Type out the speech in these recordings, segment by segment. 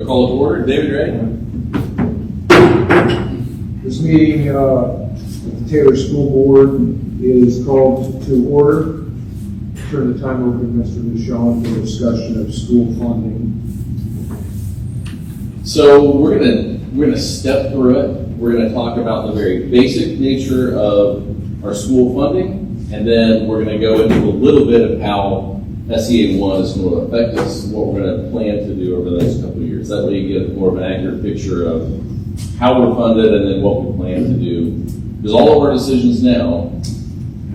Call to order. David, ready? This meeting of the Taylor School Board is called to order. Turn the time over to Mr. Lucian for discussion of school funding. So we're gonna step through it. We're gonna talk about the very basic nature of our school funding, and then we're gonna go into a little bit of how SEA 1 is going to affect us, what we're going to plan to do over the next couple of years. That way you get more of an accurate picture of how we're funded and then what we plan to do. Because all of our decisions now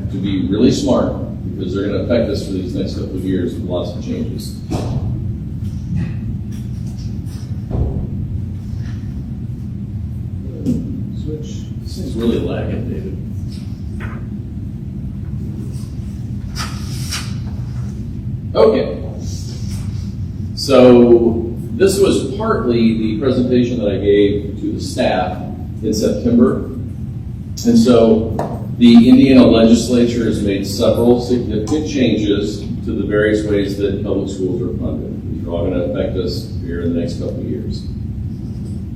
have to be really smart because they're going to affect us for these next couple of years with lots of changes. Switch. This thing's really lagging, David. Okay, so this was partly the presentation that I gave to the staff in September. And so the Indiana legislature has made several significant changes to the various ways that public schools are funded. These are all going to affect us here in the next couple of years.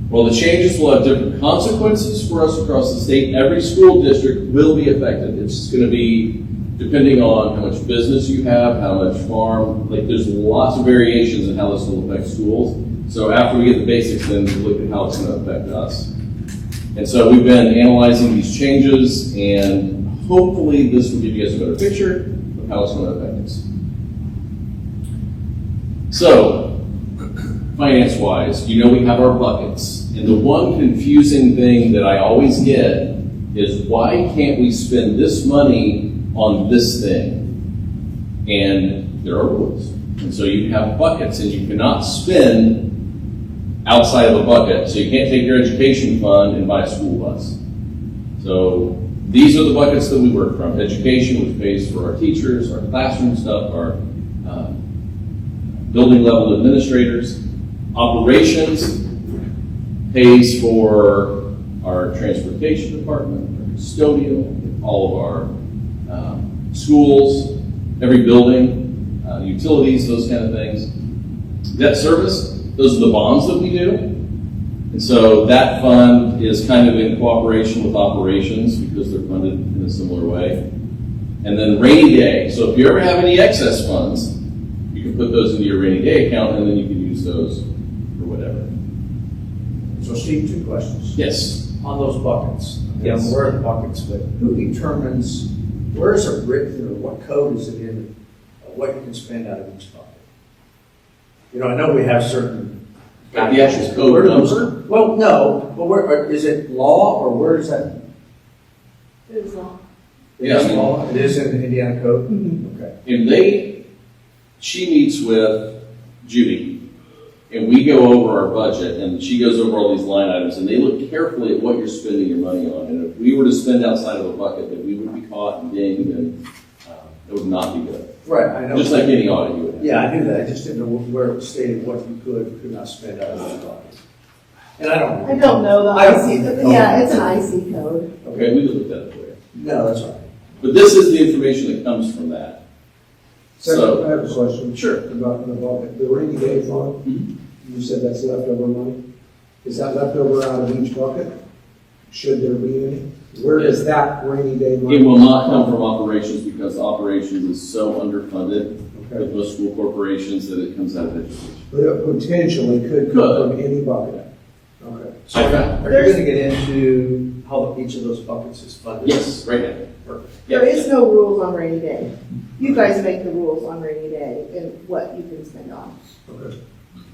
Well, the changes will have different consequences for us across the state. Every school district will be affected. It's going to be depending on how much business you have, how much farm, like there's lots of variations in how this will affect schools. So after we get the basics, then we look at how it's going to affect us. And so we've been analyzing these changes, and hopefully this will give you guys a better picture of how it's going to affect us. So, finance-wise, you know we have our buckets. And the one confusing thing that I always get is why can't we spend this money on this thing? And there are rules. And so you have buckets and you cannot spend outside of a bucket. So you can't take your education fund and buy a school bus. So these are the buckets that we work from. Education, which pays for our teachers, our classroom stuff, our building level administrators. Operations pays for our transportation department, our custodial, all of our schools, every building, utilities, those kind of things. Debt service, those are the bonds that we do. And so that fund is kind of in cooperation with operations because they're funded in a similar way. And then rainy day. So if you ever have any excess funds, you can put those into your rainy day account and then you can use those for whatever. So Steve, two questions. Yes. On those buckets. Yes. Where are the buckets, but who determines, where is it written or what code is it in, what you can spend out of each bucket? You know, I know we have certain. Got the actual code number? Well, no, but where, is it law or where is that? It is law. It Yeah, is I mean- law, it is in the Indiana code? Mm-hmm. Okay. And she meets with Judy, and we go over our budget, and she goes over all these line items, and they look carefully at what you're spending your money on. And if we were to spend outside of a bucket, then we would be caught and dinged, and it would not be good. Right, I know. Just like any audit you would have. Yeah, I knew that, I just didn't know where it stated what you could not spend out of those buckets. And I don't. I don't know the I don't- IC, yeah, it's an IC code. Okay, we can look that up for you. No, that's all right. But this is the information that comes from that. Second, So- I have a question. Sure. About the bucket. The rainy day fund, you said that's leftover money. Is that leftover out of each bucket? Should there be any? Where does that rainy day money? It will not come from operations because operations is so underfunded with Okay. most school corporations that it comes out of education. But it potentially could come from any bucket. Okay. So are you gonna get into how each of those buckets is funded? Yes, right now. Perfect. There is no rules on rainy day. You guys make the rules on rainy day and what you can spend on. Okay.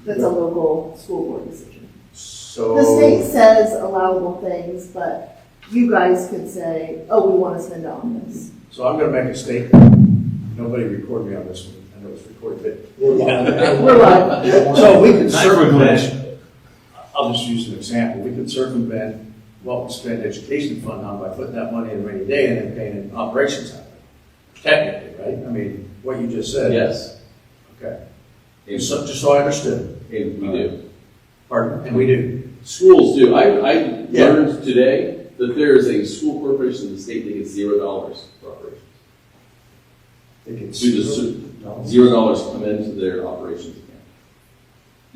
That's a local school board decision. So. The state says allowable things, but you guys could say, oh, we want to spend on this. So I'm gonna make a statement. Nobody record me on this one. I know it's recorded, We're live. We're live. So we could circumvent, I'll just use an example. We could circumvent what we spend education fund on by putting that money in rainy day and then paying in operations out of it. Technically, right? I mean, what you just said. Yes, Okay. and Just so I understood. we do. Pardon? And we do. Schools do. I learned today that there is a school corporation in the state that gets $0 for operations. They can $0 come into their operations account.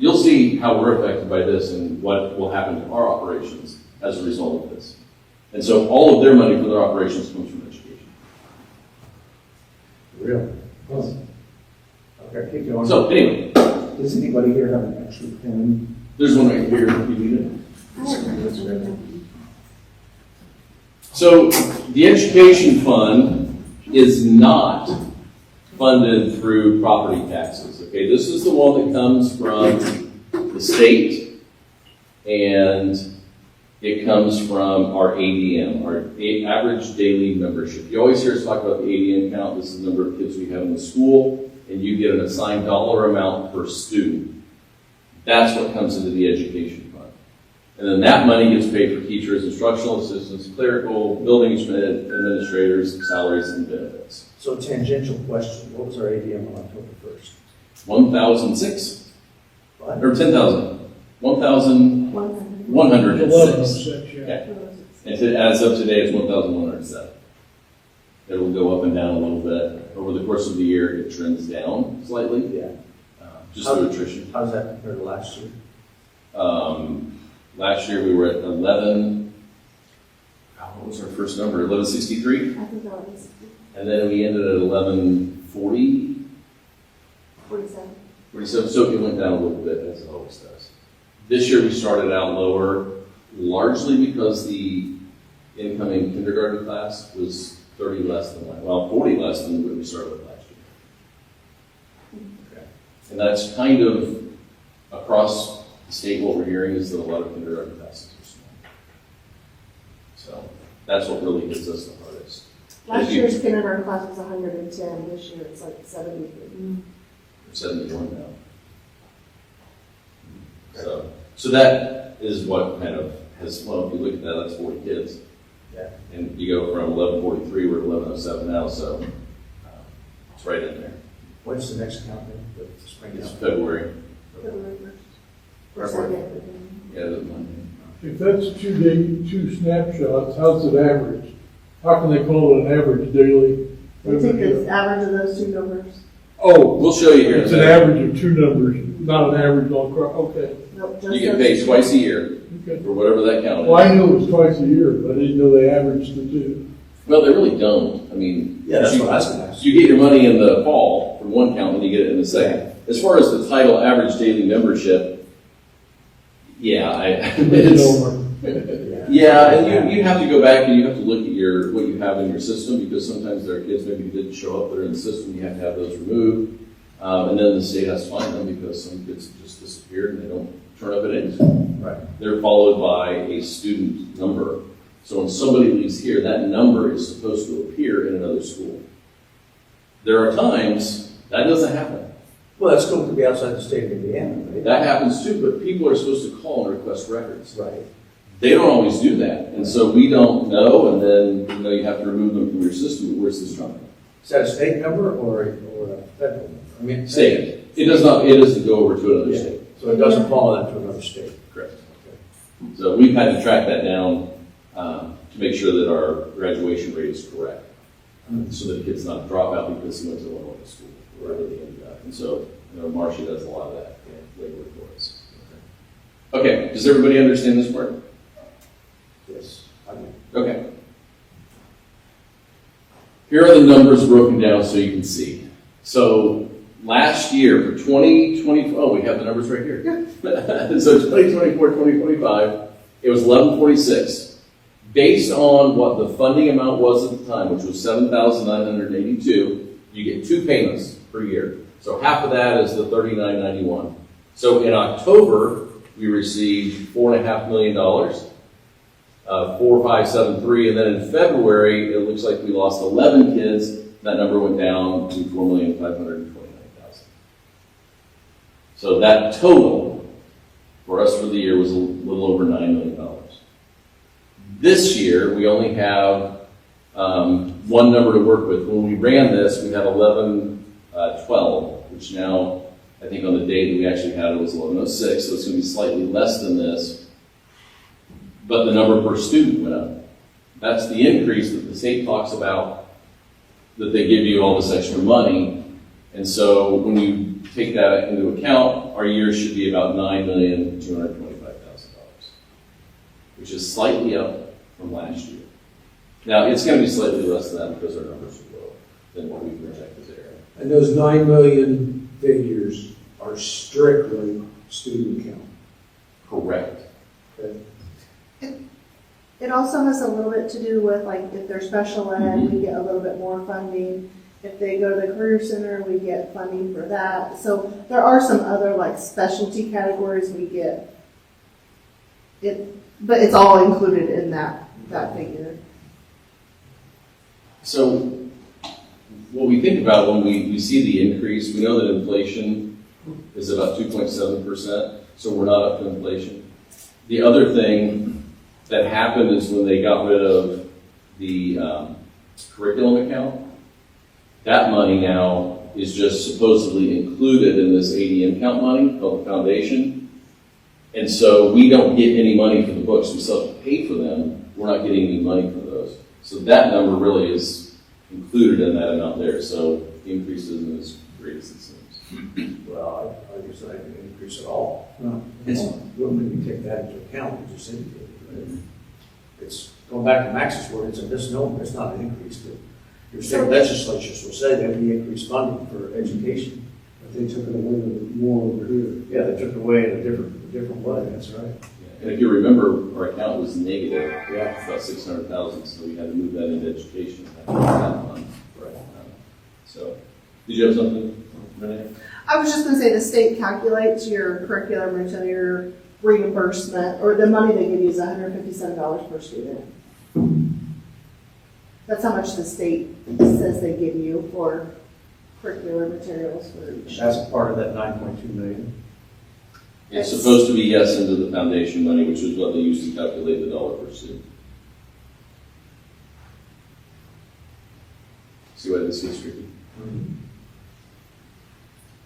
you'll see how we're affected by this and what will happen to our operations as a result of this. And so all of their money for their operations comes from education. Really? Okay, keep going. So anyway, Does anybody here have an extra pen? there's one right here if you need it. I don't know. So the education fund is not funded through property taxes, okay? This is the one that comes from the state, and it comes from our ADM, our average daily membership. You always hear us talk about the ADM count. This is the number of kids we have in the school, and you get an assigned dollar amount per student. That's what comes into the education fund. And then that money gets paid for teachers, instructional assistants, clerical, building administrators, salaries, and benefits. So tangential question, what was our ADM on October 1st? 1,006, What? or 10,000, 1,106. 1106, yeah. Okay. And as of today, it's 1,107. It'll go up and down a little bit. Over the course of the year, it trends down slightly, Yeah. just through attrition. How does that compare to last year? Last year, we were at 11, what was our first number, 1163? I think that was And then we ended at 1140, 47. 47, so it went down a little bit, as it always does. This year, we started out lower, largely because the incoming kindergarten class was 30 less than, 40 less than what we started with last year. Okay. And that's kind of across the state, what we're hearing is that a lot of kindergarten classes are small. So that's what really hits us the hardest. Last year's kindergarten class was 110, this year it's like 73. We're 71 now. So that is what kind of has, well, if you look at that, that's 40 kids. Yeah. And you go from 1143, we're at 1107 now, so it's right in there. When's the next count then? The spring It's count? February. February 1st. Or February. 2nd. Yeah, the Monday. If that's 2 day, 2 snapshots, how's it average? How can they call it an average daily? I think the average of those two numbers. Oh, We'll show you here. it's an average of 2 numbers, not an average all across, okay. Nope, just You get those paid two. twice a year Okay. for whatever that count is. Well, I knew it was twice a year, but I didn't know they averaged the 2. Well, they really don't. I mean, Yeah, that's you, what I was gonna ask. you get your money in the fall from one count, and you get it in the second. As far as the title average daily membership, yeah, yeah, and you have to go back and you have to look at what you have in your system, because sometimes there are kids maybe who didn't show up that are in the system. You have to have those removed, and then the state has to find them because some kids just disappeared and they don't turn up at any school. Right. They're followed by a student number. So when somebody leaves here, that number is supposed to appear in another school. There are times that doesn't happen. Well, that school could be outside the state of Indiana, right? That happens too, but people are supposed to call and request records. Right. They don't always do that, and so we don't know, and then you have to remove them from your system. Where's this from? Is that a state number or a federal number? I mean, State. It doesn't go over to another Yeah. state. So it doesn't follow that to another state. Correct. So we've had to track that down to make sure that our graduation rate is correct, so that kids not drop out because he went to one local school, wherever they ended up. And so, Marcia does a lot of that labor for us. Okay, does everybody understand this part? Yes. I mean, Okay. Here are the numbers broken down so you can see. So last year for 2020, we have the numbers right here. So 2024, 2025, it was 1146. Based on what the funding amount was at the time, which was 7,982, you get 2 payments per year. So half of that is the 3991. So in October, we received $4.5 million. 4,573, and then in February, it looks like we lost 11 kids. That number went down to 4,529,000. So that total for us for the year was a little over $9 million. This year, we only have one number to work with. When we ran this, we had 1112, which now, I think on the day that we actually had it was 1106, so it's going to be slightly less than this. But the number per student went up. That's the increase that the state talks about, that they give you all this extra money. And so when you take that into account, our year should be about $9,225,000, which is slightly up from last year. Now, it's going to be slightly less than that because our numbers are lower than what we projected there. And those 9 million figures are strictly student count. Correct. Okay. It also has a little bit to do with, like, if they're special ed, we get a little bit more funding. If they go to the Career Center, we get funding for that. So there are some other, like, specialty categories we get. But it's all included in that figure. So what we think about when we see the increase, we know that inflation is about 2.7%, so we're not up to inflation. The other thing that happened is when they got rid of the curriculum account, that money now is just supposedly included in this ADM count money called the foundation. And so we don't get any money for the books. We still have to pay for them. We're not getting any money for those. So that number really is included in that amount there. So the increase isn't as great as it seems. Well, I guess I didn't increase at all. No. When we take that into account, we just indicated, right? It's, going back to Max's word, it's a misnomer, it's not an increase. But your state legislatures will say that we increase funding for education. But they took it away more over here. Yeah, they took it away in a different way, that's right. And if you remember, our account was negative, Yeah. about 600,000, so we had to move that into education. Right. So, did you have something, Renee? I was just gonna say, the state calculates your curriculum and your reimbursement, or the money they give you is $157 per student. That's how much the state says they give you for curricular materials for each. That's a part of that 9.2 million. It's supposed to be yes into the foundation money, which is what they use to calculate the dollar per student. See why this gets tricky?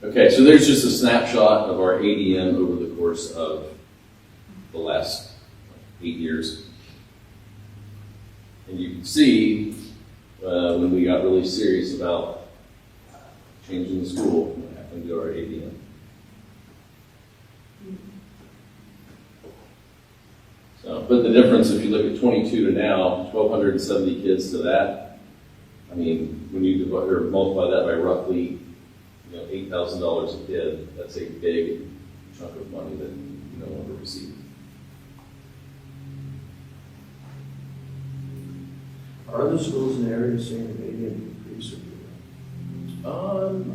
Okay, so there's just a snapshot of our ADM over the course of the last 8 years. And you can see when we got really serious about changing the school, what happened to our ADM. So, but the difference, if you look at 22 to now, 1,270 kids to that, I mean, when you divide or multiply that by roughly, $8,000 a kid, that's a big chunk of money that you no longer receive. Are other schools in the area saying that maybe an increase or?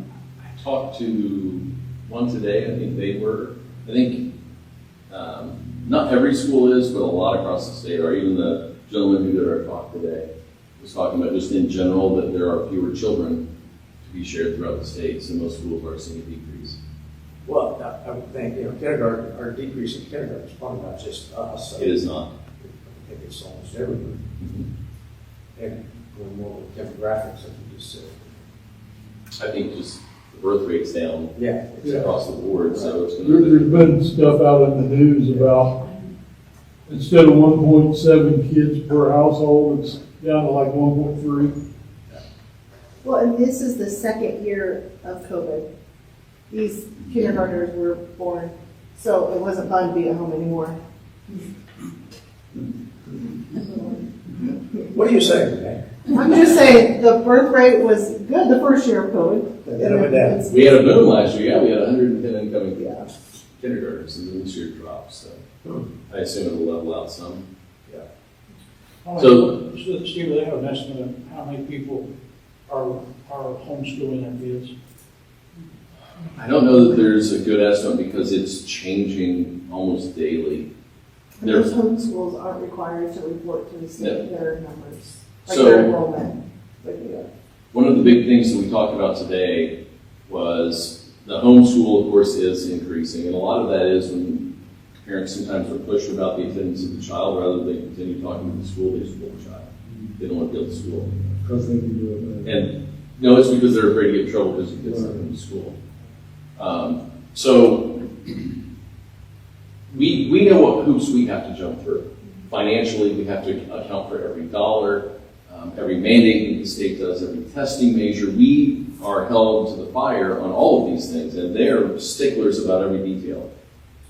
I talked to one today. I think they were. I think not every school is, but a lot across the state are. Even the gentleman who did our talk today was talking about just in general that there are fewer children to be shared throughout the state, so most schools are seeing a decrease. Well, I would think, kindergarten, our decrease in kindergarten is probably not just us. It is not. I think it's almost everywhere. And going more with demographics, as you just said. I think just the birth rate's down Yeah. across the board, so it's going There's to. been stuff out in the news about, instead of 1.7 kids per household, it's down to like 1.3. Well, and this is the second year of COVID. These kindergartners were born, so it wasn't fun to be at home anymore. What are you saying today? I'm just saying, the birth rate was good the first year of COVID. And then it went down. It's- We had a boom last year. Yeah, we had 110 incoming Yeah. kindergartners, and then this year dropped. So I assume it'll level out some. So, Steve, do they have an estimate of how many people are homeschooling their kids? I don't know that there's a good estimate because it's changing almost daily. And those homeschools aren't required to report to the state their numbers, like So- their enrollment. But, yeah. One of the big things that we talked about today was the homeschool, of course, is increasing, and a lot of that is when parents sometimes are pushed about the attendance of the child rather than continue talking to the school, they just pull the child. They don't want to go to school. Because they can do it. And no, it's because they're afraid to get in trouble because the kids not going to school. So we know what hoops we have to jump through. Financially, we have to account for every dollar, every mandate that the state does, every testing measure. We are held to the fire on all of these things, and they're sticklers about every detail.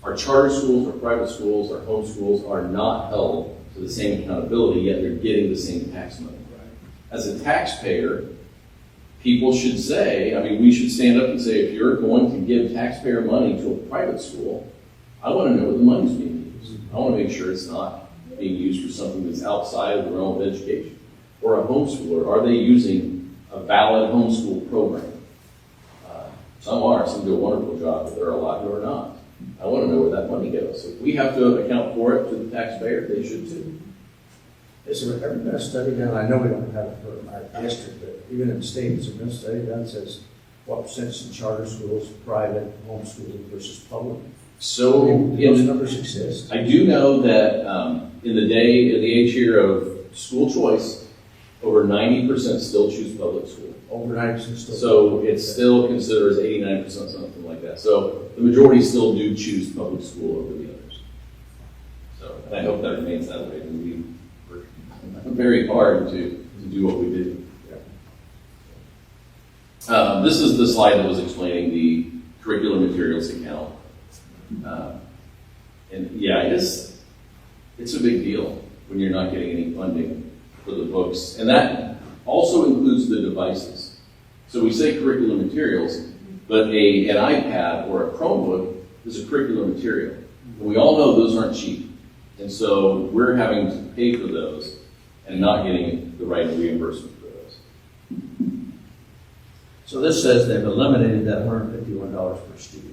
Our charter schools, our private schools, our home schools are not held to the same accountability, yet they're getting the same tax money. As a taxpayer, people should say, I mean, we should stand up and say, if you're going to give taxpayer money to a private school, I want to know where the money's being used. I want to make sure it's not being used for something that's outside of the realm of education. Or a homeschooler, are they using a valid homeschool program? Some are, some do a wonderful job, but there are a lot who are not. I want to know where that money goes. So if we have to account for it to the taxpayer, they should too. Is there ever been a study done, I know we don't have it for our district, but even in the state, has there been a study done that says what percentage of charter schools, private, homeschooling versus public? So Do those numbers exist? I do know that in the age here of school choice, over 90% still choose public school. Over 90% still. So it's still considered as 89%, something like that. So the majority still do choose public school over the others. So and I hope that remains that way. And we work very hard to do what we do. This is the slide that was explaining the curriculum materials account. And yeah, it's a big deal when you're not getting any funding for the books. And that also includes the devices. So we say curriculum materials, but an iPad or a Chromebook is a curriculum material. And we all know those aren't cheap. And so we're having to pay for those and not getting the right reimbursement for those. So this says they've eliminated that $151 per student.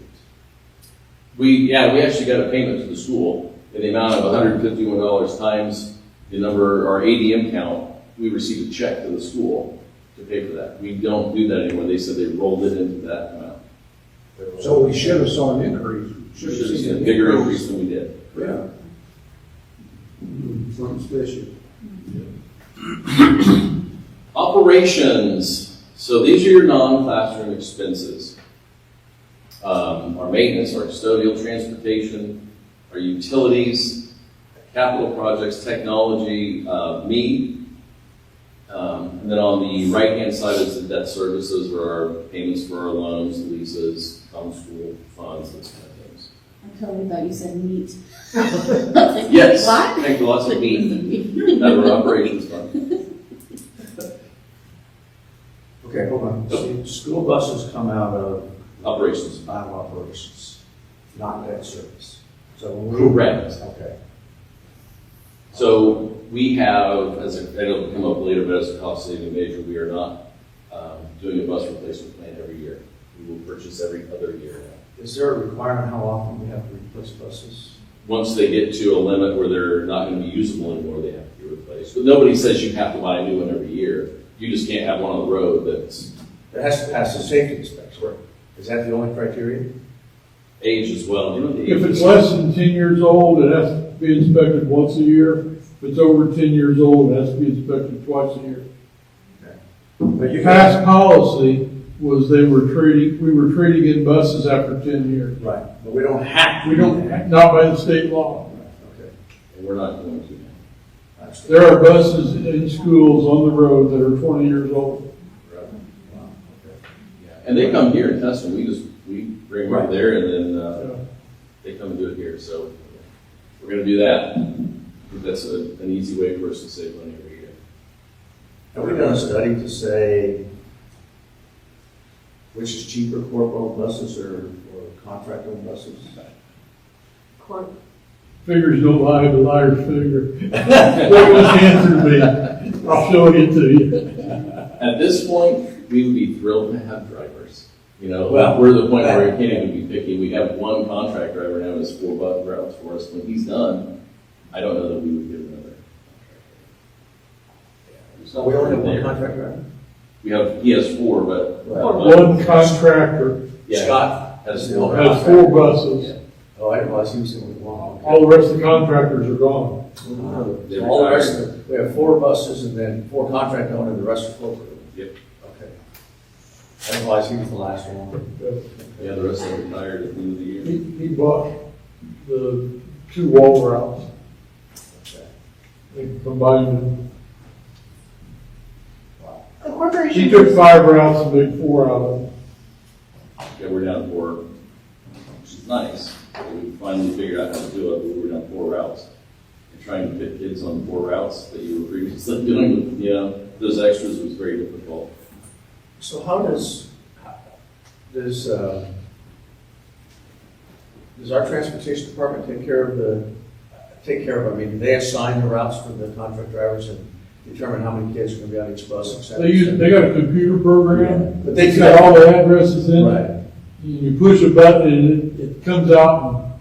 We actually got a payment to the school in the amount of $151 times the number, our ADM count. We received a check to the school to pay for that. We don't do that anymore. They said they rolled it into that amount. So we should have saw an increase. Should have seen a bigger increase than we did. Yeah. Something special. Operations. So these are your non-classroom expenses. Our maintenance, our custodial transportation, our utilities, capital projects, technology, me. And then on the right-hand side is the debt services, or our payments for our loans, leases, common school funds, those kind of things. I totally thought you said meat. Yes, What? thank you, lots of meat. That were operations fund. Okay, hold on. See, school buses come out of Operations. operations, not debt service. So when we. Correct. Okay. So we have, it'll come up later, but as a cost-saving measure, we are not doing a bus replacement plan every year. We will purchase every other year now. Is there a requirement how often we have to replace buses? Once they get to a limit where they're not going to be usable anymore, they have to be replaced. But nobody says you have to buy a new one every year. You just can't have one on the road that's It has to pass the safety inspection. Is that the only criteria? age as well. You know, the If age it's is- less than 10 years old, it has to be inspected once a year. If it's over 10 years old, it has to be inspected twice a year. But you Past policy was we were trading in buses after 10 years. Right, but we don't have to. We do don't, that. not by the state law. Okay. And we're not going to now. I understand. There are buses in schools on the road that are 20 years old. Wow, okay. Yeah. And they come here and test them. We bring them Right. up there, and then they come and do it here. So we're going to do that. I think that's an easy way for us to save money every year. Have we done a study to say which is cheaper, corporate buses or contract-owned buses? Court. Figures don't lie, but liars figure. What was the answer to me? I'll show it to you. At this point, we would be thrilled to have drivers. You know, Well, we're at the point where we can't even be picky. We have one contract driver now who's 4 bus routes for us. When he's done, I don't know that we would get another. So we only have one contract driver? He has 4, but. One contractor Yeah, Scott has is the owner. has 4 buses. Oh, I didn't realize he was the only one. Okay. All the rest of the contractors are gone. So all the rest of, we have 4 buses and then 4 contract owners, the rest are corporate. Yep. Okay. I didn't realize he was the last one. Yeah, the rest of them retired at the end of the year. He bought the 2 wall routes. Okay. They combined them. Wow. The corporation. She took 5 routes and made 4 out of them. Yeah, we're down 4, which is nice. We finally figured out how to do it, but we're down 4 routes. And trying to fit kids on 4 routes that you were previously dealing with, you know, those extras was very difficult. So how does our transportation department take care of, I mean, do they assign the routes for the contract drivers and determine how many kids are gonna be on each bus, et cetera? They got a computer program, But they it's do got that. all the addresses in it. Right. You push a button and it comes out and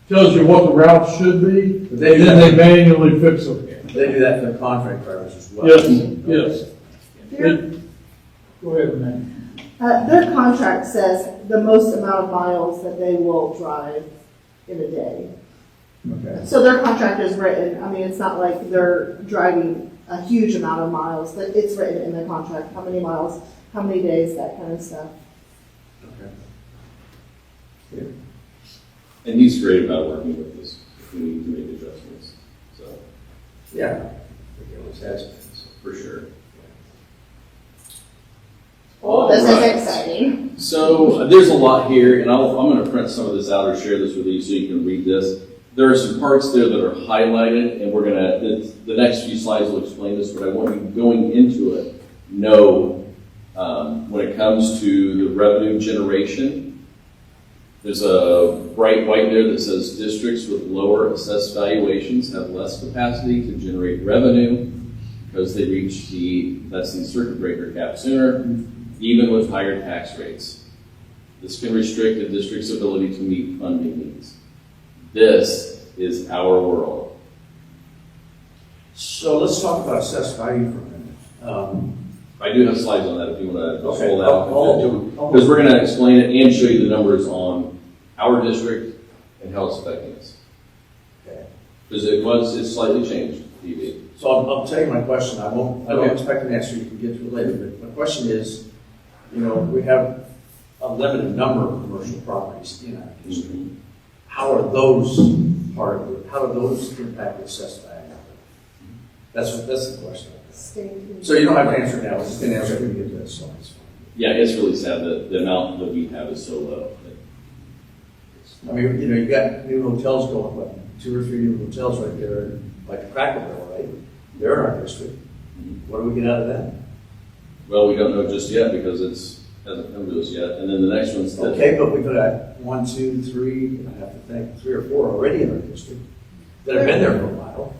tells you what the route should be, But they and do then they that, manually fix them. they do that for the contract drivers as well. Yes. Their, Go ahead, man. their contract says the most amount of miles that they will drive in a day. Okay. So their contract is written, I mean, it's not like they're driving a huge amount of miles, but it's written in their contract, how many miles, how many days, that kind of stuff. Okay. And he's great about working with us if we need to make adjustments, so, Yeah. We can always add something. for sure. This is Alright. exciting. So there's a lot here, and I'm going to print some of this out or share this with you so you can read this. There are some parts there that are highlighted, and we're going to, the next few slides will explain this, but I want you going into it, know when it comes to the revenue generation, there's a bright white there that says districts with lower assessed valuations have less capacity to generate revenue because they reach that's the circuit breaker cap sooner, even with higher tax rates. This can restrict a district's ability to meet funding needs. This is our world. So let's talk about assessed value for a minute. I do have slides on that if you want to Okay. hold out. Because we're going to explain it and show you the numbers on our district and how it's affecting us. Okay. Because it's slightly changed, TV. So I'll tell you my question. I don't Okay. expect an answer. You can get to it later. But my question is, you know, we have a limited number of commercial properties in our district. How are those how do those impact the assessed value? That's the question. Stay tuned. So you don't have to answer it now. It's just an answer when we get to that slide. It's fine. Yeah, it's really sad that the amount that we have is so low. I mean, you know, you've got new hotels going, what, 2 or 3 new hotels right there, like the Cracker Barrel, right? They're in our district. What do we get out of that? Well, we don't know just yet because hasn't come to us yet. And then the next one's Okay, but we've got 1, 2, 3, I have to think, 3 or 4 already in our district that have been there for a while.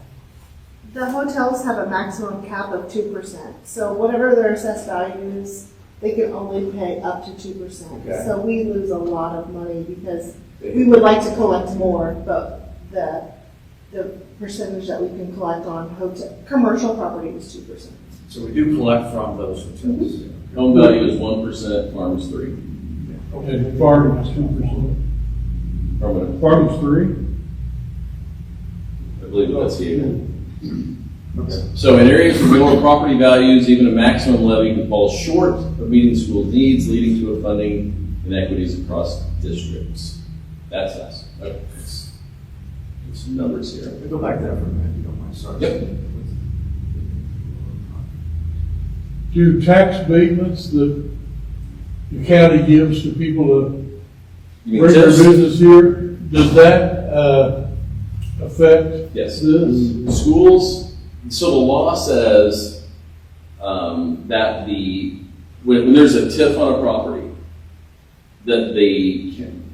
The hotels have a maximum cap of 2%. So whatever their assessed value is, they can only pay up to 2%. Okay. So we lose a lot of money because we would like to collect more, but the percentage that we can collect on commercial property is 2%. So we do collect from those hotels. home value is 1%, farm is 3%. And farming is 2%. Permanent. Farming's 3%. I believe that's the So in areas with lower property values, even a maximum levy can fall short of meeting school needs, leading to a funding inequities across districts. That's us. Okay. It's numbers here. We go back there for a minute, if you don't mind, sorry. Yep. Do tax abatements that the county gives to people to You mean bring their tips? business here, does that affect Yes. this? Schools, so the law says that when there's a TIF on a property, that they can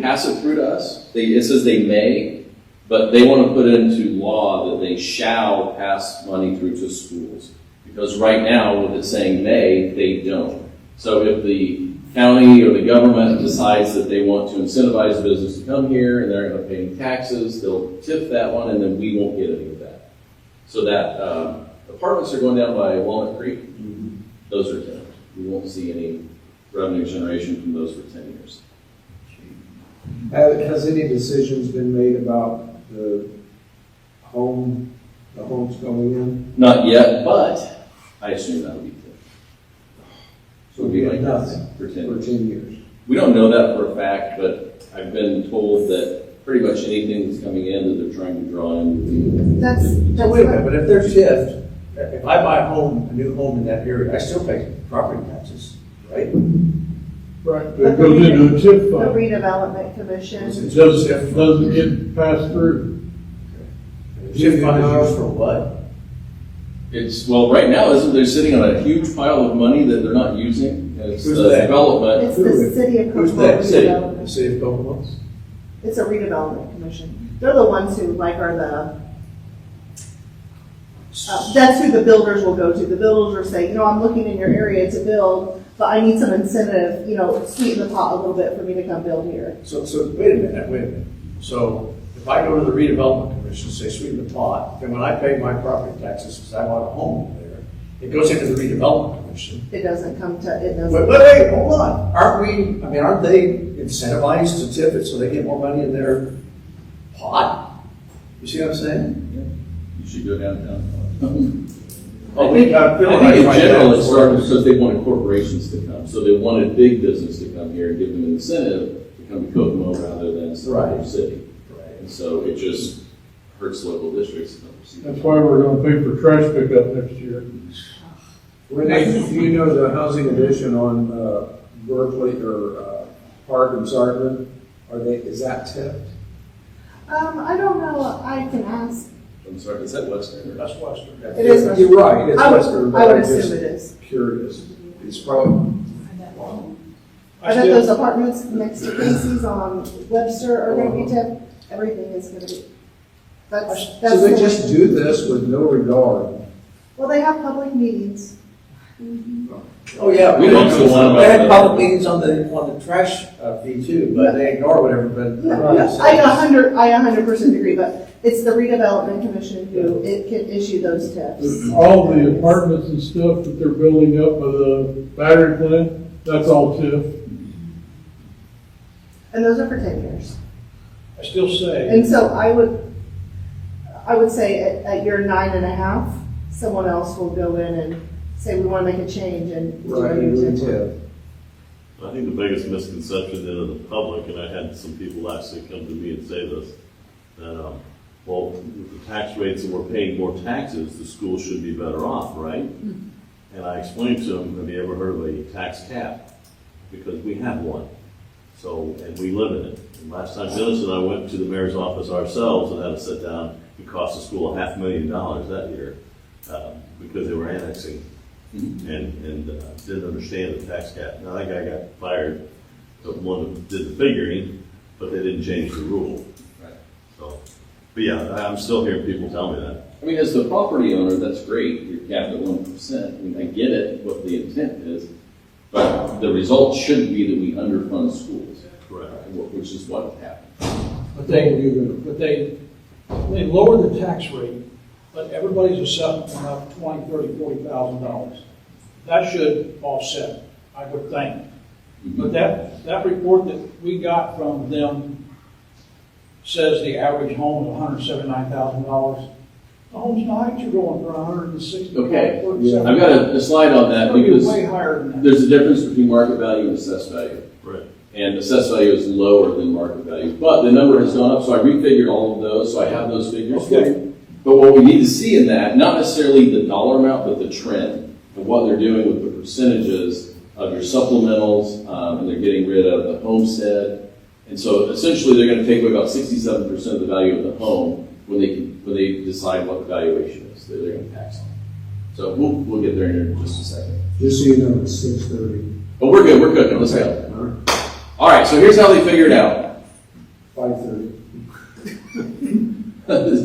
pass it through to us. It says they may, but they want to put into law that they shall pass money through to schools. Because right now, with it saying may, they don't. So if the county or the government decides that they want to incentivize business to come here and they're going to pay taxes, they'll tip that one and then we won't get any of that. So that apartments are going down by Walnut Creek, those are tipped. We won't see any revenue generation from those for 10 years. Has any decisions been made about the homes going in? Not yet, but I assume that'll be tipped. So It'll be we like have that nothing for 10 for years. 10 years. We don't know that for a fact, but I've been told that pretty much anything that's coming in that they're trying to draw in. That's So wait a minute, but if they're TIF'd, If I buy a new home in that area, I still pay property taxes, right? Right, but it goes into a TIF The fund. redevelopment commission, It doesn't get passed through. TIF fund is used for what? It's, well, right now, isn't they're sitting on a huge pile of money that they're not using? It's Who's the that? development. it's the city of Who's Kokomo that? City? The redevelopment. city of Kokomo? It's a redevelopment commission. They're the ones who like are that's who the builders will go to. The builders will say, I'm looking in your area to build, but I need some incentive, sweeten the pot a little bit for me to come build here. So wait a minute. So if I go to the redevelopment commission, say sweeten the pot, then when I pay my property taxes, because I bought a home there, it goes into the redevelopment commission. It doesn't come to, it doesn't. Wait, hold on. Aren't they incentivized to tip it so they get more money in their pot? You see what I'm saying? You should go downtown. Oh, I think in general, it started because they wanted corporations to come. So they wanted big business to come here and give them an incentive to come to Kokomo rather than some other city. Right. And so it just hurts local districts. That's why we're gonna pay for trash pickup next year. Renee, do you know the housing addition on Berkeley or Park and Sargent? Is that tipped? I don't know, I can ask. I'm sorry, is that Western? That's Western. It is Western. You're right, it's I would- Western, I but would I'm assume just it is. curious. It's probably, I bet those apartments next to Casey's on Webster are gonna be tipped. Everything is gonna be. That's so they the just way- do this with no regard. Well, they have public meetings. Oh, yeah. We don't go on about They had that. public meetings on the trash fee too, but they ignore whatever, but. Yeah, I 100% agree, but it's the redevelopment commission who it can issue those tips. All the apartments and stuff that they're building up by the battery plant, that's all TIF. And those are for 10 years. I still say, And so I would say at year 9.5, someone else will go in and say, we want to make a change and do a Right, new you tip. tip. I think the biggest misconception then of the public, and I had some people actually come to me and say this, that, well, with the tax rates and we're paying more taxes, the school should be better off, right? And I explained to them, have you ever heard of a tax cap? Because we have one. So, and we live in it. And last time Dennis and I went to the mayor's office ourselves and had to sit down, it cost the school $500,000 that year, because they were annexing and didn't understand the tax cap. Now, that guy got fired, the one that did the figuring, but they didn't change the rule. Right. So, but yeah, I'm still hearing people tell me that. I mean, as the property owner, that's great, you're capped at 1%. I mean, I get it, what the intent is, but the result shouldn't be that we underfund schools. Correct. Which is what happened. but they lowered the tax rate, but everybody's assessment went up $20,000, $30,000, $40,000. That should offset, I would think. But that report that we got from them says the average home is $179,000. The home's nice, you're going for $160,000. Okay. I've got a slide on that because Way higher than that. there's a difference between market value and assessed value. Right. And assessed value is lower than market value. But the number has gone up, so I refigured all of those, so I have those figures for you. But what we need to see in that, not necessarily the dollar amount, but the trend of what they're doing with the percentages of your supplementals, and they're getting rid of the homestead. And so essentially they're going to take away about 67% of the value of the home when they decide what the valuation is that they're going to tax on. So we'll get there in just a second. Just so you know, it's 6:30. But we're good, we're cooking, let's go. All right, so here's how they figured it out. 5:30.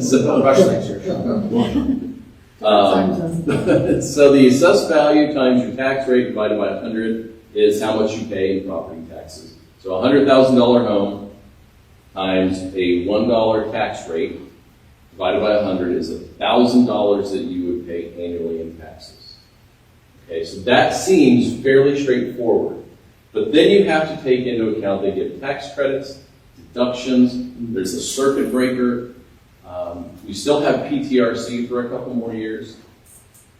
So, Rush next year. so the assessed value times your tax rate divided by 100 is how much you pay in property taxes. So a $100,000 home times a $1 tax rate divided by 100 is $1,000 that you would pay annually in taxes. Okay, so that seems fairly straightforward. But then you have to take into account they give tax credits, deductions, there's a circuit breaker. We still have PTRC for a couple more years,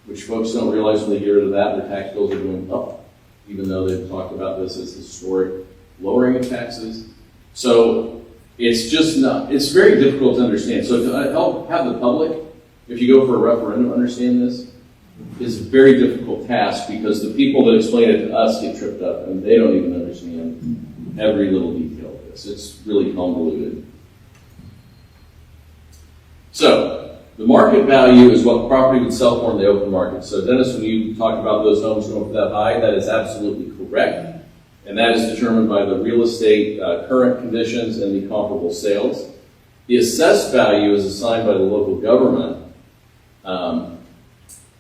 which folks don't realize when they get rid of that, their tax bills are going up, even though they've talked about this as historic lowering of taxes. So it's just not, it's very difficult to understand. So to help have the public, if you go for a referendum, understand this, is a very difficult task because the people that explain it to us get tripped up and they don't even understand every little detail of this. It's really convoluted. So, the market value is what the property would sell for in the open market. So Dennis, when you talk about those homes going for that high, that is absolutely correct. And that is determined by the real estate current conditions and the comparable sales. The assessed value is assigned by the local government, and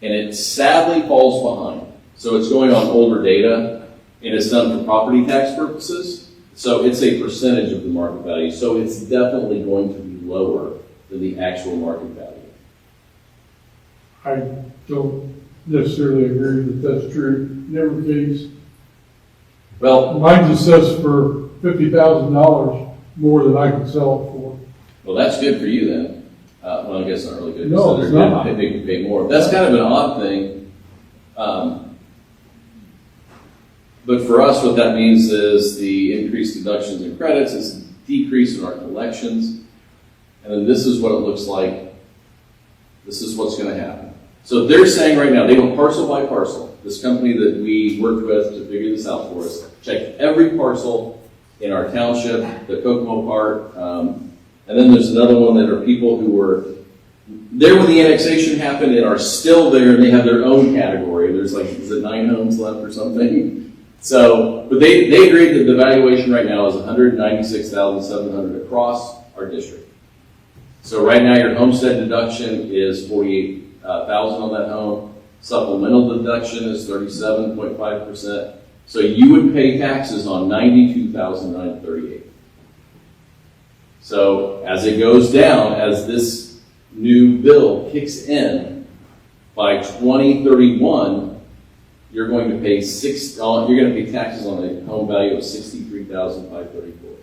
it sadly falls behind. So it's going on older data, and it's done for property tax purposes. So it's a percentage of the market value. So it's definitely going to be lower than the actual market value. I don't necessarily agree that that's true. Never the case. Well, Mine's assessed for $50,000 more than I can sell it for. well, that's good for you then. Well, I guess not really good. No, So it's they're not. good, they pay more. That's kind of an odd thing. But for us, what that means is the increased deductions and credits is a decrease in our collections. And then this is what it looks like. This is what's going to happen. So they're saying right now, they went parcel by parcel. This company that we worked with to figure this out for us, checked every parcel in our township, the Kokomo part, and then there's another one that are people who were there when the annexation happened and are still there, and they have their own category. There's like, is it 9 homes left or something? So, but they agreed that the valuation right now is $196,700 across our district. So right now your homestead deduction is $48,000 on that home. Supplemental deduction is 37.5%. So you would pay taxes on $92,938. So as it goes down, as this new bill kicks in, by 2031, you're going to pay taxes on a home value of $63,534.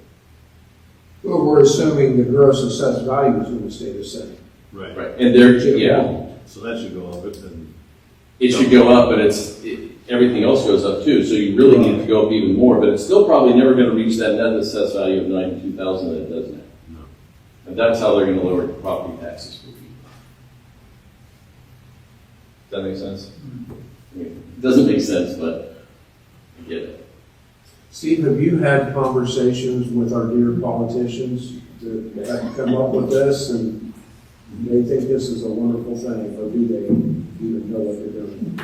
Well, we're assuming the gross assessed value is going to stay the same. Right. Right, and yeah, So that should go up, and it should go up, but everything else goes up too. So you really need to go up even more, but it's still probably never going to reach that net assessed value of $92,000 that it does now. no. And that's how they're going to lower property taxes for people. Does that make sense? I mean, it doesn't make sense, but I get it. Steve, have you had conversations with our dear politicians that have come up with this, and they think this is a wonderful thing, or do they even know what they're doing?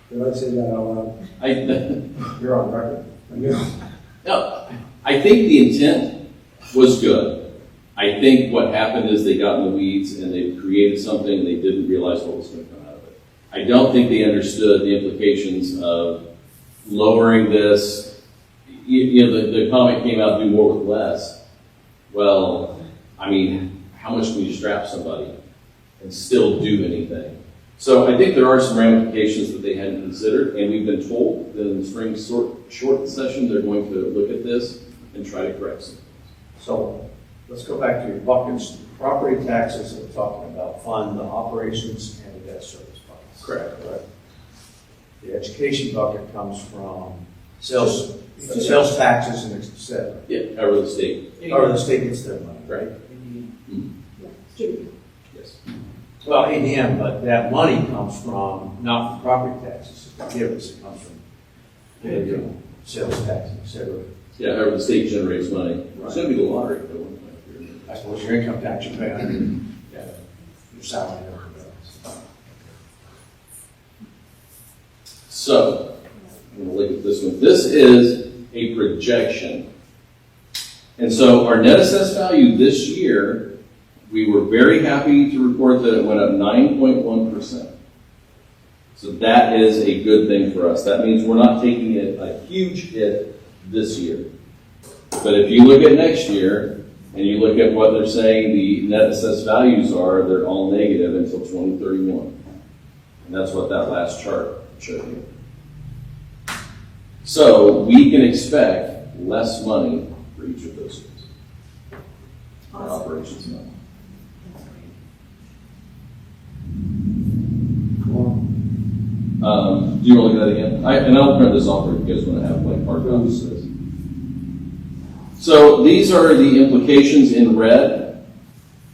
Did I say that out loud? You're on record. I guess. No, I think the intent was good. I think what happened is they got in the weeds and they created something and they didn't realize what was going to come out of it. I don't think they understood the implications of lowering this. The comment came out, do more with less. Well, I mean, how much can you strap somebody and still do anything? So I think there are some ramifications that they hadn't considered, and we've been told that in the spring short session, they're going to look at this and try to correct some things. So let's go back to your buckets. Property taxes that we're talking about fund the operations and the debt service buckets. Correct. The education bucket comes from sales taxes and et cetera. Yeah, over the state. Or the state gets their money, Right. Judy. Yes. Well, ADM, but that money comes from, not from property taxes, that they give us, it comes from sales tax, et cetera. Yeah, however the state generates money. It's going to be the lottery at one point. I suppose your income tax you pay on your salary and everything else. So, I'm going to look at this one. This is a projection. And so our net assessed value this year, we were very happy to report that it went up 9.1%. So that is a good thing for us. That means we're not taking a huge hit this year. But if you look at next year, and you look at what they're saying the net assessed values are, they're all negative until 2031. And that's what that last chart showed you. So we can expect less money for each of those years. Our operations money. Do you want to look at that again? And I'll print this off if you guys want to have like hard copies of this. So these are the implications in red.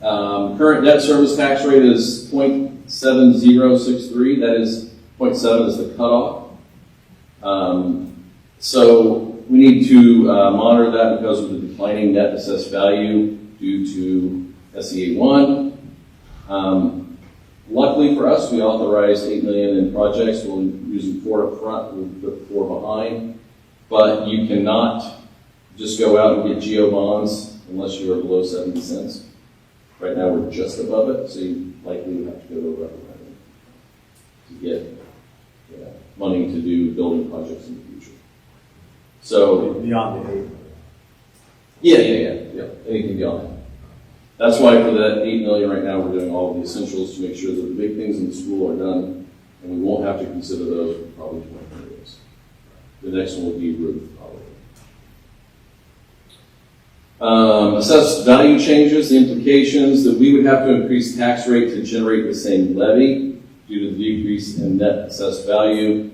Current debt service tax rate is 0.7063. That is 0.7 is the cutoff. So we need to monitor that because of the declining net assessed value due to SEA 1. Luckily for us, we authorized $8 million in projects. We'll use 4 up front, we'll put 4 behind. But you cannot just go out and get GO bonds unless you are below 70 cents. Right now, we're just above it, so you likely would have to go to a referendum to get money to do building projects in the future. So, Beyond the 8. yeah, anything beyond that. That's why for that $8 million right now, we're doing all of the essentials to make sure that the big things in the school are done, and we won't have to consider those for probably 20 years. The next one will be roof, probably. Assessed value changes, the implications that we would have to increase tax rate to generate the same levy due to the decrease in net assessed value,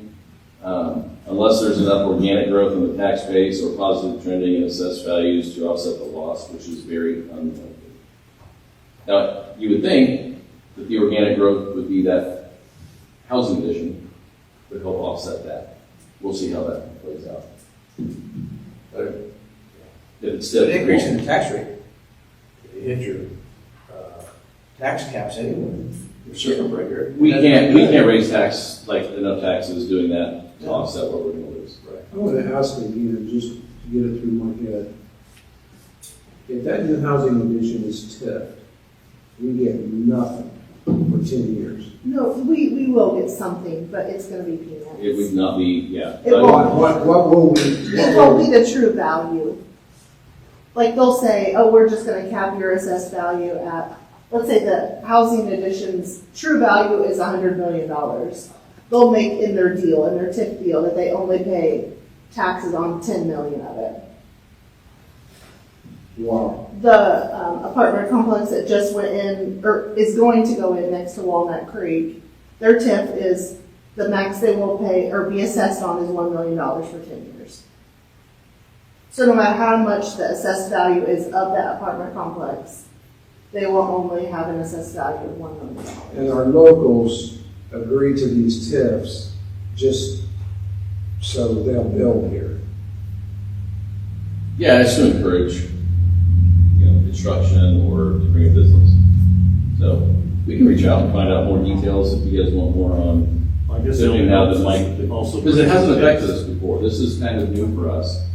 unless there's enough organic growth in the tax base or positive trending in assessed values to offset the loss, which is very unlikely. Now, you would think that the organic growth would be that housing addition would help offset that. We'll see how that plays out. If it's still The increase in the tax rate, if you hit your tax caps anyway, your circuit breaker. we can't raise enough taxes doing that to offset what we're going to lose. Right. I want to ask again, just to get it through my head. If that new housing addition is TIF'd, we get nothing for 10 years. No, we will get something, but it's gonna be peanuts. It would not be, It won't. What will we? It won't be the true value. Like they'll say, oh, we're just gonna cap your assessed value at, let's say the housing addition's true value is $100 million. They'll make in their deal, in their TIF deal, that they only pay taxes on 10 million of it. Wow. The apartment complex that just went in, or is going to go in next to Walnut Creek, their TIF is, the max they will pay or be assessed on is $1 million for 10 years. So no matter how much the assessed value is of that apartment complex, they will only have an assessed value of $1 million. And our locals agree to these TIFs just so they'll build here. yeah, it's to encourage, construction or to bring a business. So we can reach out and find out more details if you guys want more on. I guess Certainly now that Mike, also. because it hasn't affected us before. This is kind of new for us.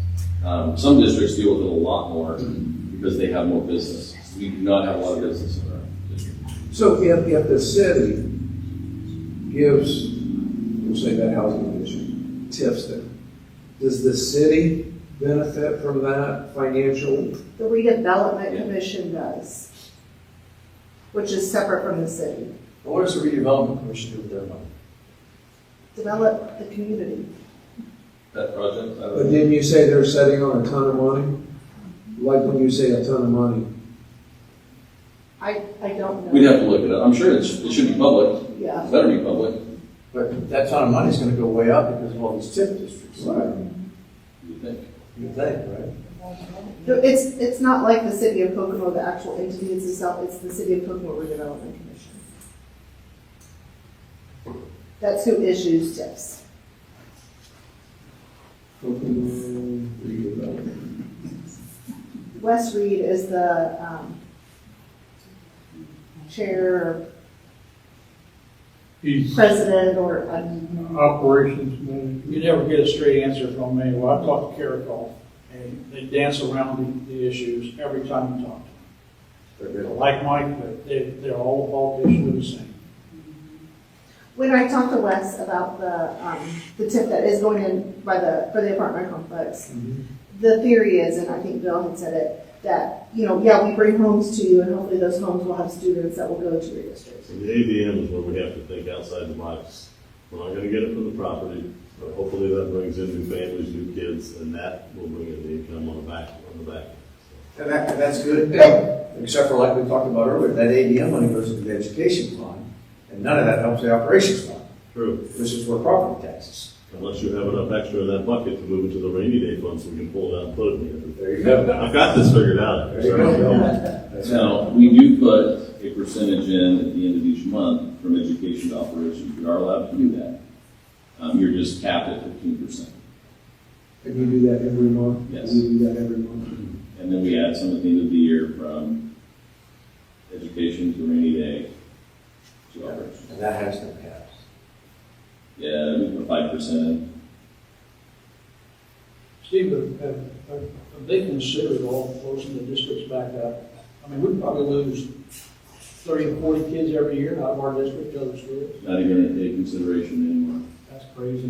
Some districts deal with it a lot more because they have more business. We do not have a lot of business in our district. So if the city gives, we'll say that housing addition, TIFs them, does the city benefit from that financial? The redevelopment Yeah. commission does, which is separate from the city. But what does the redevelopment commission do with their money? Develop the community. That project, But didn't you say they're setting on a ton of money? Like when you say a ton of money? I don't know. we'd have to look it up. I'm sure it should be public. Yeah. It better be public. But that ton of money is gonna go way up because of all these TIF districts. You think? You think, right? It's not like the city of Kokomo, the actual entity itself, it's the city of Kokomo Redevelopment Commission. That's who issues TIFs. Wes Reed is the chair, He's president, or operations manager. You never get a straight answer from me. Well, I talked to Caracol, and they dance around the issues every time you talk to them. They're like Mike, but they're all issues the same. when I talked to Wes about the TIF that is going in for the apartment complex, the theory is, and I think Bill had said it, that, we bring homes to you and hopefully those homes will have students that will go to your district. And the ABM is where we have to think outside the box. We're not gonna get it from the property, but hopefully that brings in new families, new kids, and that will bring in the income on the back. And that's good, except for like we talked about earlier, that ADM money goes into the education fund, and none of that helps the operations fund. True, This is where property taxes. unless you have enough extra in that bucket to move it to the rainy day fund so we can pull it out and put it in. There you go. I've got this figured out. There you go. Now, we do put percentage in at the end of each month from education to operations. We are allowed to do that. You're just capped at 15%. Can you do that every month? Yes. Can you do that every month? And then we add some at the end of the year from education to rainy day to operations. And that has no caps. Yeah, we put 5% in. Steve, have they considered all closing the districts back up? I mean, we'd probably lose 30 to 40 kids every year out of our district to other schools. Not even going to take consideration anymore. That's crazy.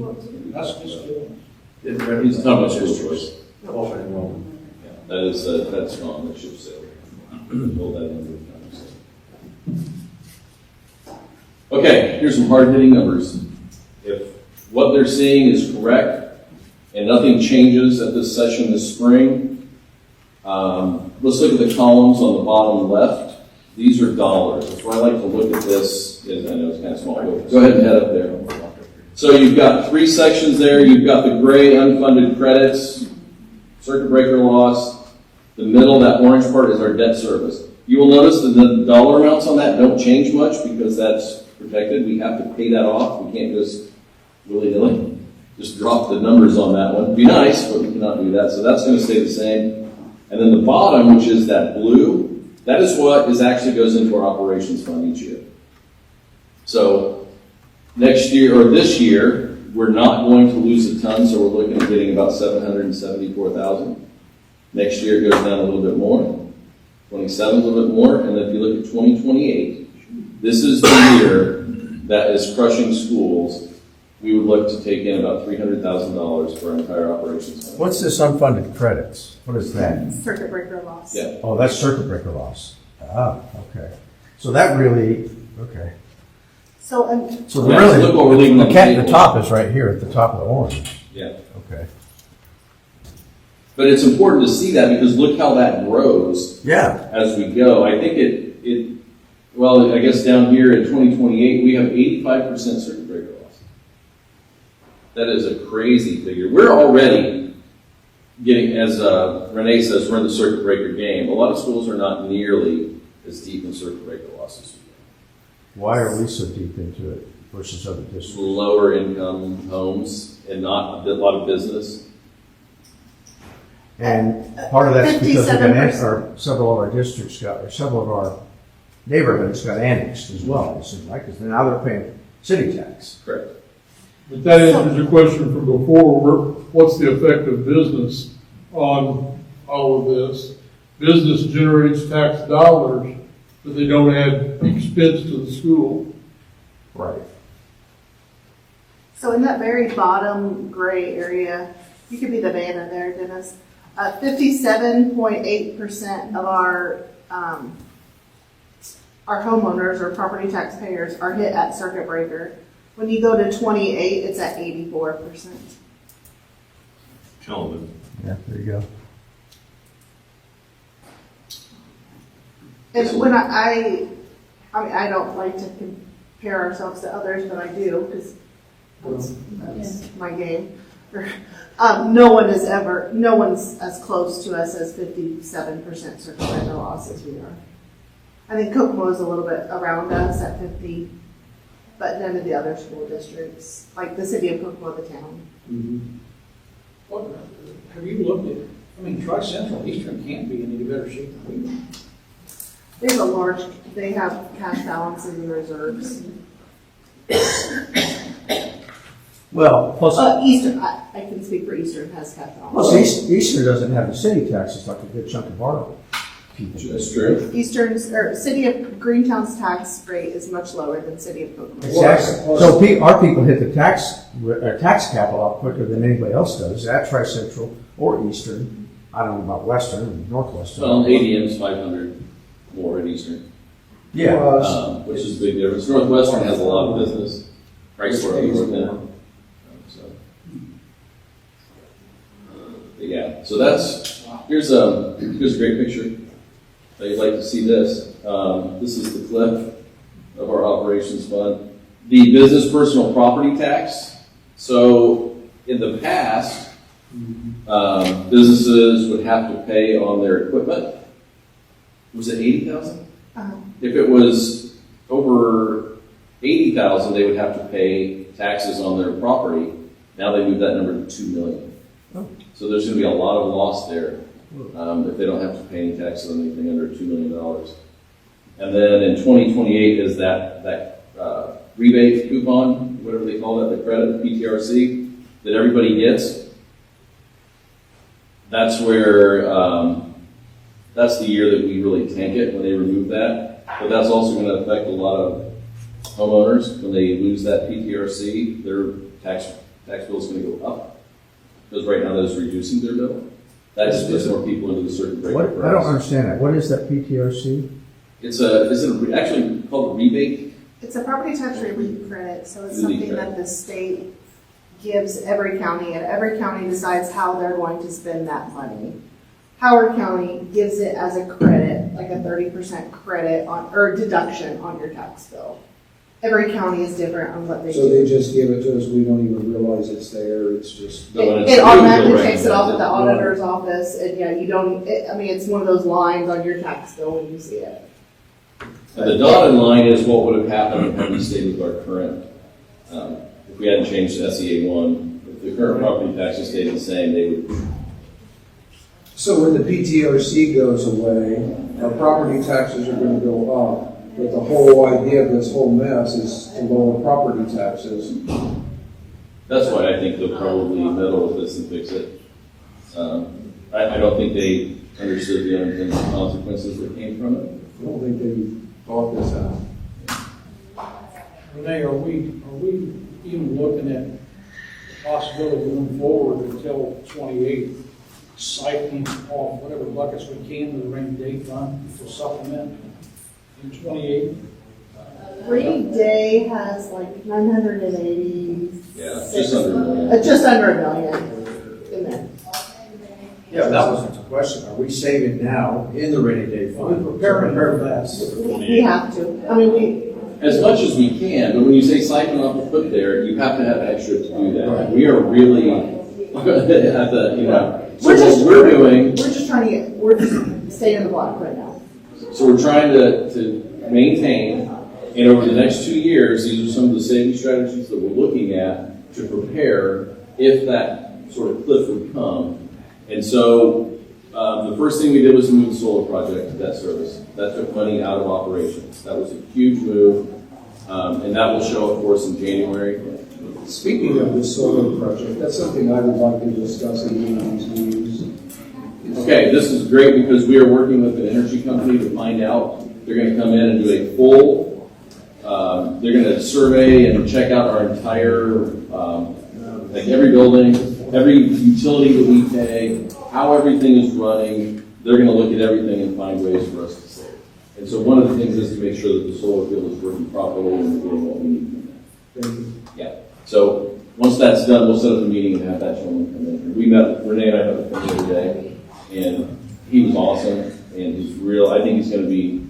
That's just killing. He's talking about school choice. Open enrollment. Yeah, that is, that's gone, that ship sailed. Hold that number of times. Okay, here's some hard-hitting numbers. If what they're seeing is correct, and nothing changes at this session this spring, let's look at the columns on the bottom left. These are dollars. That's why I like to look at this, as I know it's kind of small. Go ahead and head up there. So you've got 3 sections there. You've got the gray unfunded credits, circuit breaker loss. The middle, that orange part, is our debt service. You will notice that the dollar amounts on that don't change much because that's protected. We have to pay that off. We can't just willy-nilly just drop the numbers on that one. It'd be nice, but we cannot do that. So that's going to stay the same. And then the bottom, which is that blue, that is what actually goes into our operations fund each year. So next year, or this year, we're not going to lose a ton, so we're looking at getting about $774,000. Next year it goes down a little bit more. 27 a little bit more. And then if you look at 2028, this is the year that is crushing schools. We would look to take in about $300,000 for our entire operations fund. What's this unfunded credits? What is that? Circuit breaker loss. Yeah. Oh, that's circuit breaker loss. Ah, okay. So that really, okay. So, and So Yeah, really, so look what we're leaving on the the table. top is right here at the top of the orange. Yeah. Okay. But it's important to see that because look how that grows Yeah. as we go. I think well, I guess down here in 2028, we have 85% circuit breaker loss. That is a crazy figure. We're already getting, as Renee says, we're in the circuit breaker game. A lot of schools are not nearly as deep in circuit breaker losses. Why are we so deep into it versus other districts? Lower income homes and not a lot of business. And part of that's because we got 57%. or several of our districts got, or several of our neighborhoods got annexed as well, it seems like, because now they're paying city tax. Correct. But that answers your question from before, what's the effect of business on all of this? Business generates tax dollars, but they don't add expense to the school. Right. so in that very bottom gray area, you could be the banner there, Dennis. 57.8% of our homeowners or property taxpayers are hit at circuit breaker. When you go to 28, it's at 84%. Calvin. Yeah, there you go. And when I mean, I don't like to compare ourselves to others, but I do because that's my game. No one's as close to us as 57% circuit breaker loss as we are. I think Kokomo is a little bit around us at 50, but none of the other school districts, like the city of Kokomo, the town. What, have you looked at, I mean, Tri-Central, Eastern can't be in any better shape than we are. They have cash balances and reserves. Well, plus, Eastern, I can speak for Eastern, has cash plus balances. Eastern doesn't have the city taxes like a good chunk of our people. That's true. Eastern's, or City of Greentown's tax rate is much lower than City of Kokomo. Exactly. So our people hit the tax cap a lot quicker than anybody else does at Tri-Central or Eastern. I don't know about Western and Northwestern. Well, ADM's 500 more at Eastern, Yeah. which is a big difference. Northwestern has a lot of business. Chrysler up north now. So, but yeah, so here's a great picture. You'd like to see this. This is the cliff of our operations fund. The business personal property tax. So in the past, businesses would have to pay on their equipment. Was it $80,000? If it was over 80,000, they would have to pay taxes on their property. Now they moved that number to 2 million. So there's gonna be a lot of loss there, if they don't have to pay any taxes on anything under $2 million. And then in 2028 is that rebate coupon, whatever they call it, the credit, the PTRC, that everybody gets. That's where, that's the year that we really tank it, when they remove that. But that's also gonna affect a lot of homeowners. When they lose that PTRC, their tax bill is gonna go up. Because right now that is reducing their bill. That just puts more people into the circuit breaker What, I don't understand that. What is that PTRC? It's actually called a rebate. It's a property tax relief credit, so it's Relief something credit. that the state gives every county, and every county decides how they're going to spend that money. Howard County gives it as a credit, like a 30% credit on, or deduction on your tax bill. Every county is different on what they So they do. just give it to us, we don't even realize it's there, it's just. But when it's It due, automatically you'll takes it off at the recognize auditor's office, and yeah, you don't, I mean, it's one of those lines on your tax bill when you see it. And the dotted line is what would have happened had we stayed with our current, if we hadn't changed to SEA 1. If the current property taxes stayed the same, they would. So when the PTRC goes away, our property taxes are gonna go up, but the whole idea of this whole mess is to lower property taxes. That's why I think they'll probably meddle with this and fix it. I don't think they understood the unintended consequences that came from it. I don't think they thought this out. Renee, are we even looking at the possibility going forward until 28, siphoning off whatever buckets we can to the rainy day fund to supplement in 28? Rainy Day has like 980. Yeah, just under a million. Just under $1 million in there. Yeah, that wasn't the question. Are we saving now in the rainy day fund? We're preparing for that. We have to. I mean, we, As much as we can, but when you say siphon off the foot there, you have to have extra to do that. We are really at the, you know, so what we're doing, we're just trying to get, we're just staying in the block right now. so we're trying to maintain, and over the next 2 years, these are some of the saving strategies that we're looking at to prepare if that sort of cliff would come. And so the first thing we did was to move the solar project to debt service. That took money out of operations. That was a huge move, and that will show up for us in January. Speaking of this solar project, that's something I would like to discuss in one of these meetings. Okay, this is great because we are working with an energy company to find out. They're going to come in and do a full, they're going to survey and check out our entire, like every building, every utility that we pay, how everything is running. They're going to look at everything and find ways for us to save. And so one of the things is to make sure that the solar field is working properly and we're getting what we need from that. Thank you. Yeah. So once that's done, we'll set up a meeting and have that gentleman come in. We met, Renee and I met with him the other day, and he was awesome, and he's real. I think he's going to be,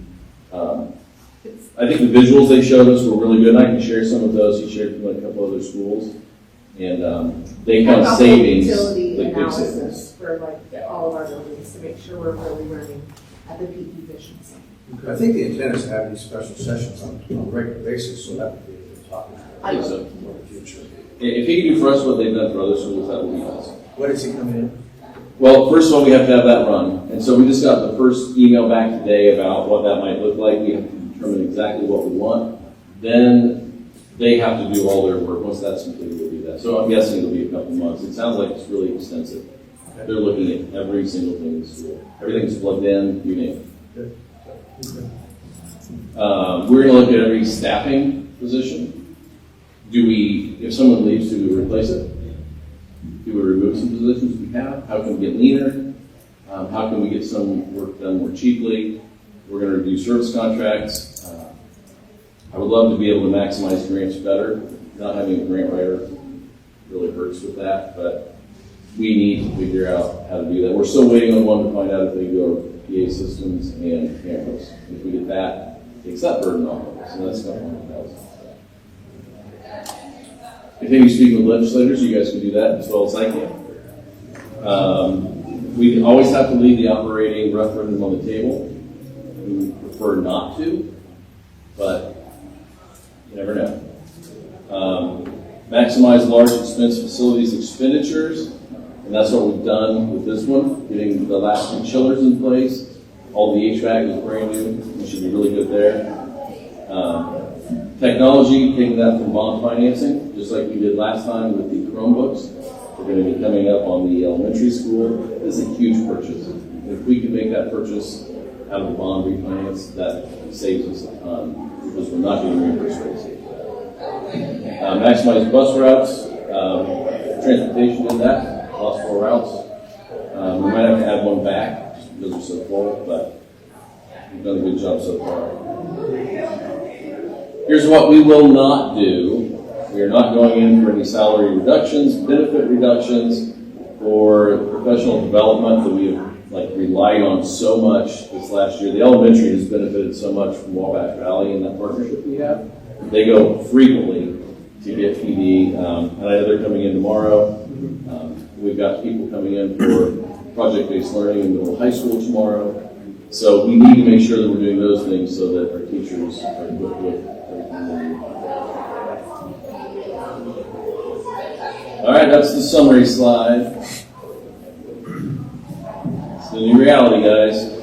I think the visuals they showed us were really good. And I can share some of those. He shared from a couple other schools, and they found Like a savings. utility like big savings. analysis for like all of our buildings to make sure we're really running at the peak efficiency. I think the intent is to have these special sessions on a regular basis, so that would be a good topic I think so. for the future. If he can do for us what they've done for other schools, that would be awesome. What is he coming in? Well, first of all, we have to have that run. And so we just got the first email back today about what that might look like. We have to determine exactly what we want. Then they have to do all their work. Once that's completed, we'll do that. So I'm guessing it'll be a couple months. It sounds like it's really extensive. They're looking at every single thing in the school. Everything's plugged in, you name it. We're going to look at every staffing position. If someone leaves, do we replace it? Do we remove some positions we have? How can we get leaner? How can we get some work done more cheaply? We're going to review service contracts. I would love to be able to maximize grants better. Not having a grant writer really hurts with that, but we need to figure out how to do that. We're still waiting on one to find out if they go PA systems and cameras. If we get that, it takes that burden off of us, and that's not $100,000. If you speak with legislators, you guys can do that as well as I can. We always have to leave the operating referendum on the table. who prefer not to, but you never know. Maximize large expense facilities expenditures, and that's what we've done with this one, getting the last two chillers in place. All the HVAC is brand new, we should be really good there. Technology, taking that from bond financing, just like we did last time with the Chromebooks. We're going to be coming up on the elementary school. This is a huge purchase. If we can make that purchase out of the bond refinance, that saves us a ton because we're not getting reimbursed rates. Maximize bus routes, transportation in that, lost 4 routes. We might have to add one back just because we're so full, but we've done a good job so far. Here's what we will not do. We are not going in for any salary reductions, benefit reductions, or professional development that we have relied on so much this last year. The elementary has benefited so much from Wabash Valley and that partnership we have. They go frequently to get PD. And I know they're coming in tomorrow. We've got people coming in for project-based learning in middle high school tomorrow. So we need to make sure that we're doing those things so that our teachers are equipped with everything they need. All right, that's the summary slide. It's the new reality, guys.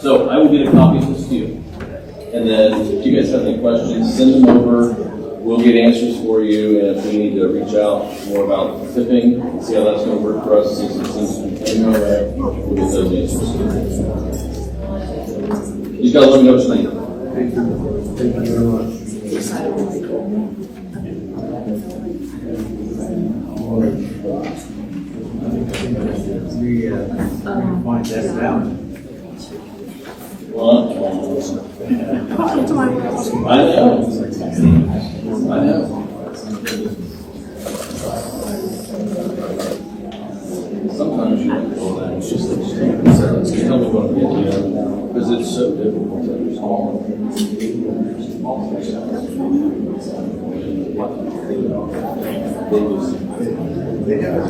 So I will get a copy of this to you. And then if you guys have any questions, send them over. We'll get answers for you. And if we need to reach out more about the tipping and see how that's going to work for us, since it seems to be coming our way, we'll get those answers. You just got to let me know what you need. Thank you. Thank you very much. Find that down. Well, I know. Sometimes you have to go that. It's just tell me what I'm getting at, because it's so difficult to understand. They have